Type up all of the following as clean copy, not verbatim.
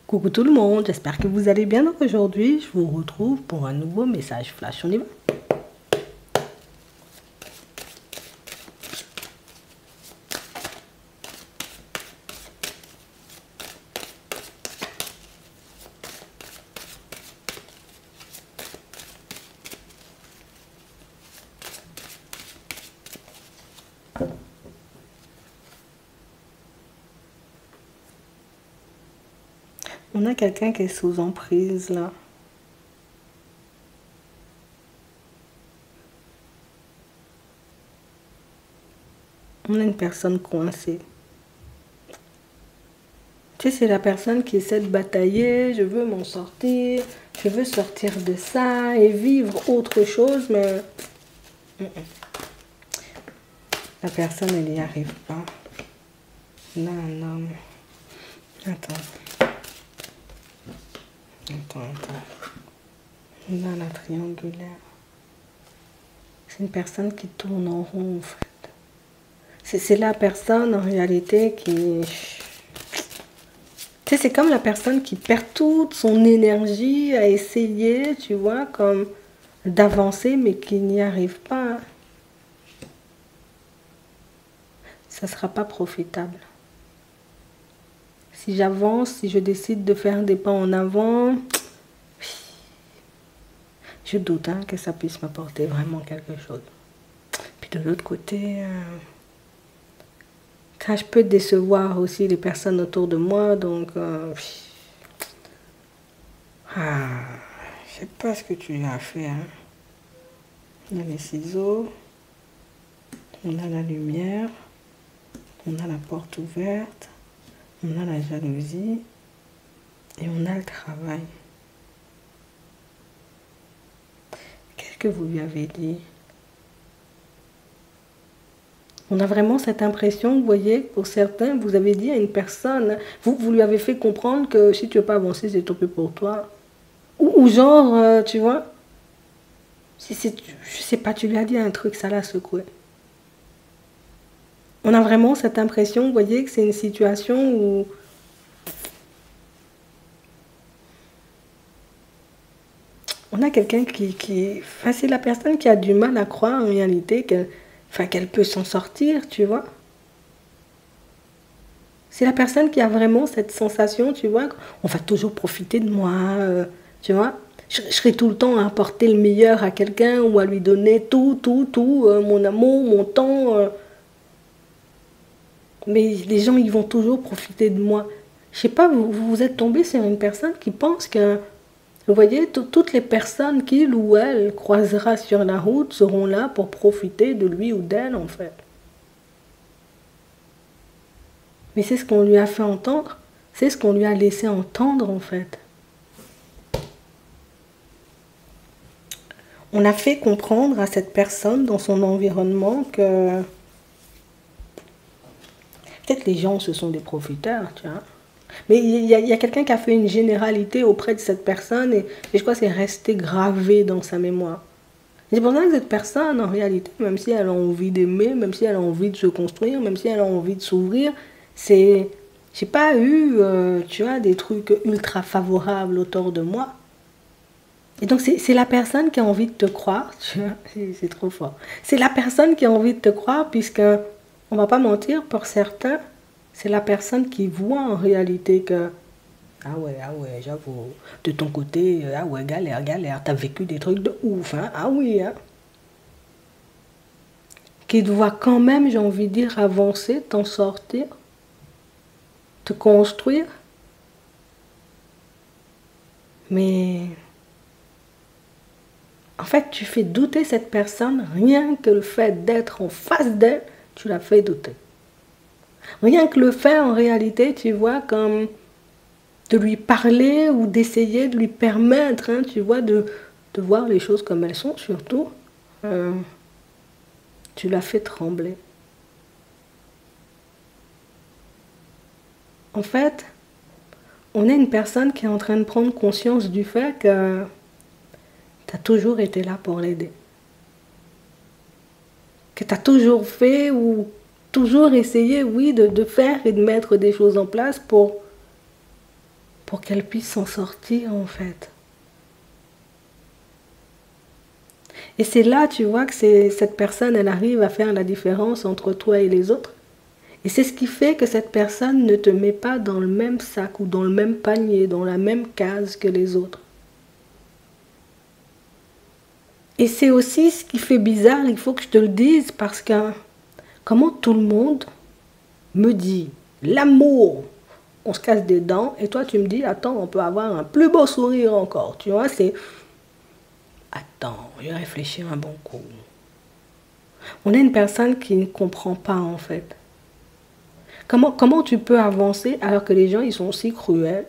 Coucou tout le monde, j'espère que vous allez bien. Donc aujourd'hui, je vous retrouve pour un nouveau message flash. On y va. On a quelqu'un qui est sous emprise là. On a une personne coincée. Tu sais, c'est la personne qui essaie de batailler, je veux m'en sortir, je veux sortir de ça et vivre autre chose, mais la personne, elle n'y arrive pas. Là, un homme. Attends. Là, la triangulaire. C'est une personne qui tourne en rond, en fait. C'est la personne, en réalité, qui... Tu sais, c'est comme la personne qui perd toute son énergie à essayer, tu vois, comme d'avancer, mais qui n'y arrive pas. Ça ne sera pas profitable. Si j'avance, si je décide de faire des pas en avant, je doute que ça puisse m'apporter vraiment quelque chose. Puis de l'autre côté, quand je peux décevoir aussi les personnes autour de moi, donc... je sais pas ce que tu as fait. On a les ciseaux, on a la lumière, on a la porte ouverte, on a la jalousie et on a le travail. Qu'est-ce que vous lui avez dit? On a vraiment cette impression, vous voyez, pour certains, vous avez dit à une personne, vous lui avez fait comprendre que si tu ne veux pas avancer, c'est tant pis pour toi. Ou genre, tu vois, je sais pas, tu lui as dit un truc, ça l'a secoué. On a vraiment cette impression, vous voyez, que c'est une situation où... On a quelqu'un qui... Enfin, c'est la personne qui a du mal à croire en réalité qu'elle peut s'en sortir, tu vois. C'est la personne qui a vraiment cette sensation, tu vois, on va toujours profiter de moi, tu vois. Je serai tout le temps à apporter le meilleur à quelqu'un ou à lui donner tout, mon amour, mon temps. Mais les gens, ils vont toujours profiter de moi. Je sais pas, vous êtes tombé sur une personne qui pense que, vous voyez, toutes les personnes qu'il ou elle croisera sur la route seront là pour profiter de lui ou d'elle, en fait. Mais c'est ce qu'on lui a fait entendre, c'est ce qu'on lui a laissé entendre, en fait. On a fait comprendre à cette personne dans son environnement que peut-être les gens, ce sont des profiteurs, tu vois. Mais il y a quelqu'un qui a fait une généralité auprès de cette personne et je crois que c'est resté gravé dans sa mémoire. C'est pour ça que cette personne, en réalité, même si elle a envie d'aimer, même si elle a envie de se construire, même si elle a envie de s'ouvrir, c'est... J'ai pas eu, tu vois, des trucs ultra favorables autour de moi. Et donc, c'est la personne qui a envie de te croire, tu vois, c'est trop fort. C'est la personne qui a envie de te croire, puisque, on va pas mentir, pour certains, c'est la personne qui voit en réalité que, ah ouais, j'avoue, de ton côté, ah ouais, galère, t'as vécu des trucs de ouf, hein, ah oui, hein. Qui doit quand même, j'ai envie de dire, avancer, t'en sortir, te construire. Mais... En fait, tu fais douter cette personne, rien que le fait d'être en face d'elle, tu la fais douter. Rien que le fait, en réalité, tu vois, comme de lui parler ou d'essayer de lui permettre, hein, tu vois, de voir les choses comme elles sont, surtout, tu la fais trembler. En fait, on est une personne qui est en train de prendre conscience du fait que tu as toujours été là pour l'aider. Que tu as toujours fait ou toujours essayé, oui, de faire et de mettre des choses en place pour pour qu'elle puisse s'en sortir en fait. Et c'est là, tu vois, que cette personne, elle arrive à faire la différence entre toi et les autres. Et c'est ce qui fait que cette personne ne te met pas dans le même sac ou dans le même panier, dans la même case que les autres. Et c'est aussi ce qui fait bizarre, il faut que je te le dise, parce que comment tout le monde me dit l'amour, on se casse des dents, et toi tu me dis, attends, on peut avoir un plus beau sourire encore. Tu vois, c'est... Attends, je vais réfléchir un bon coup. On est une personne qui ne comprend pas en fait. Comment tu peux avancer alors que les gens ils sont aussi cruels?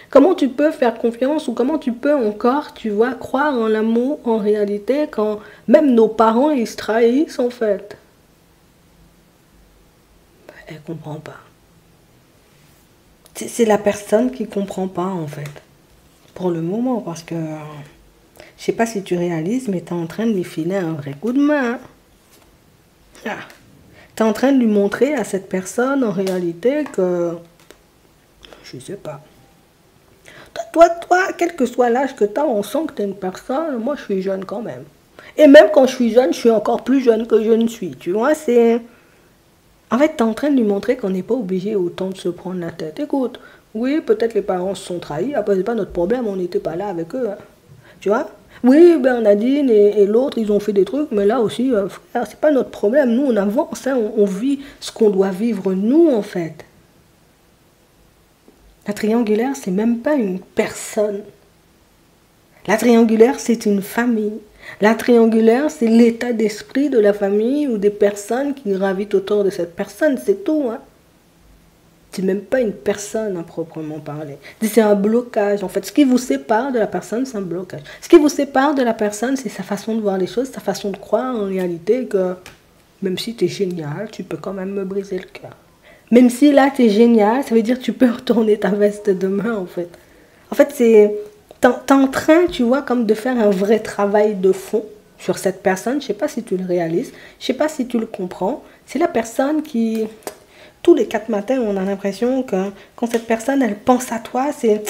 Comment tu peux faire confiance ou comment tu peux encore, tu vois, croire en l'amour en réalité quand même nos parents ils se trahissent en fait? Elle ne comprend pas. C'est la personne qui ne comprend pas en fait. Pour le moment parce que... Je sais pas si tu réalises, mais tu es en train de lui filer un vrai coup de main. Ah. Tu es en train de lui montrer à cette personne, en réalité, que... Je sais pas. Toi, quel que soit l'âge que tu as, on sent que tu es une personne... Moi, je suis jeune quand même. Et même quand je suis jeune, je suis encore plus jeune que je ne suis. Tu vois, c'est... En fait, tu es en train de lui montrer qu'on n'est pas obligé autant de se prendre la tête. Écoute, oui, peut-être les parents se sont trahis. Après, c'est pas notre problème, on n'était pas là avec eux. Hein. Tu vois? Oui, Bernadine et l'autre, ils ont fait des trucs, mais là aussi, frère, c'est pas notre problème. Nous, on avance, hein, on vit ce qu'on doit vivre, nous, en fait. La triangulaire, c'est même pas une personne. La triangulaire, c'est une famille. La triangulaire, c'est l'état d'esprit de la famille ou des personnes qui gravitent autour de cette personne, c'est tout, hein. C'est même pas une personne à proprement parler. C'est un blocage. En fait, ce qui vous sépare de la personne, c'est un blocage. Ce qui vous sépare de la personne, c'est sa façon de voir les choses, sa façon de croire en réalité que même si tu es génial, tu peux quand même me briser le cœur. Même si là, tu es génial, ça veut dire que tu peux retourner ta veste demain, en fait. En fait, c'est... T'es en train, tu vois, comme de faire un vrai travail de fond sur cette personne. Je sais pas si tu le réalises. Je sais pas si tu le comprends. C'est la personne qui... Tous les 4 matins, on a l'impression que quand cette personne, elle pense à toi, c'est...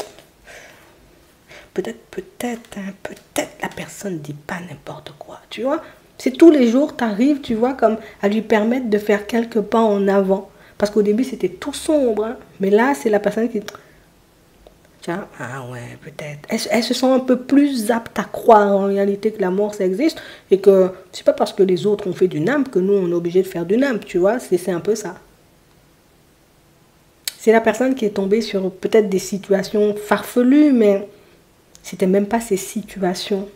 Peut-être la personne ne dit pas n'importe quoi, tu vois. C'est tous les jours, tu arrives, tu vois, comme à lui permettre de faire quelques pas en avant. Parce qu'au début, c'était tout sombre, hein. Mais là, c'est la personne qui... Tiens, ah ouais, peut-être. Elle se sent un peu plus apte à croire en réalité que la mort, ça existe. Et que c'est pas parce que les autres ont fait du nimp que nous, on est obligé de faire du nimp, tu vois. C'est un peu ça. C'est la personne qui est tombée sur peut-être des situations farfelues, mais c'était même pas ces situations.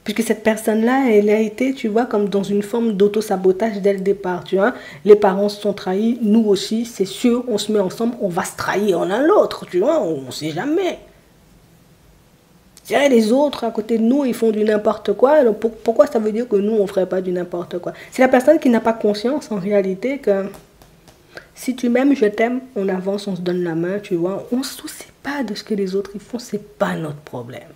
Puisque cette personne-là, elle a été, tu vois, comme dans une forme d'auto-sabotage dès le départ, tu vois. Les parents se sont trahis, nous aussi, c'est sûr, on se met ensemble, on va se trahir l'un l'autre, tu vois, on ne sait jamais. Les autres à côté de nous, ils font du n'importe quoi, alors pourquoi ça veut dire que nous, on ne ferait pas du n'importe quoi? C'est la personne qui n'a pas conscience, en réalité, que... Si tu m'aimes, je t'aime, on avance, on se donne la main, tu vois. On ne se soucie pas de ce que les autres ils font, c'est pas notre problème.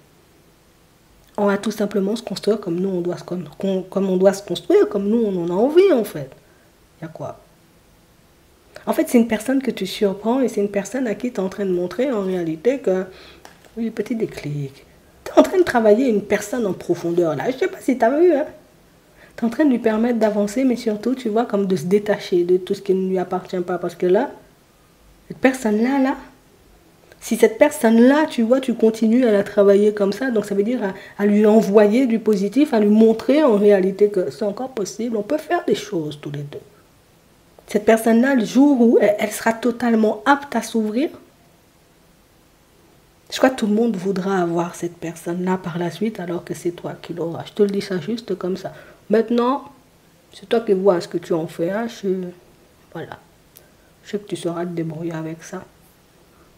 On va tout simplement se construire comme nous, on doit se construire, comme nous, on en a envie, en fait. Il y a quoi? En fait, c'est une personne que tu surprends et c'est une personne à qui tu es en train de montrer, en réalité, que... Oui, petit déclic. Tu es en train de travailler une personne en profondeur, là. Je ne sais pas si tu as vu, hein. Tu es en train de lui permettre d'avancer, mais surtout, tu vois, comme de se détacher de tout ce qui ne lui appartient pas. Parce que là, cette personne-là, là, si cette personne-là, tu vois, tu continues à la travailler comme ça, donc ça veut dire à lui envoyer du positif, à lui montrer en réalité que c'est encore possible, on peut faire des choses tous les deux. Cette personne-là, le jour où elle sera totalement apte à s'ouvrir, je crois que tout le monde voudra avoir cette personne-là par la suite, alors que c'est toi qui l'auras. Je te le dis ça juste comme ça. Maintenant, c'est toi qui vois ce que tu en fais. Hein. Voilà. Je sais que tu sauras te débrouiller avec ça.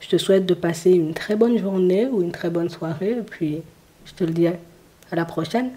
Je te souhaite de passer une très bonne journée ou une très bonne soirée. Et puis, je te le dis à la prochaine.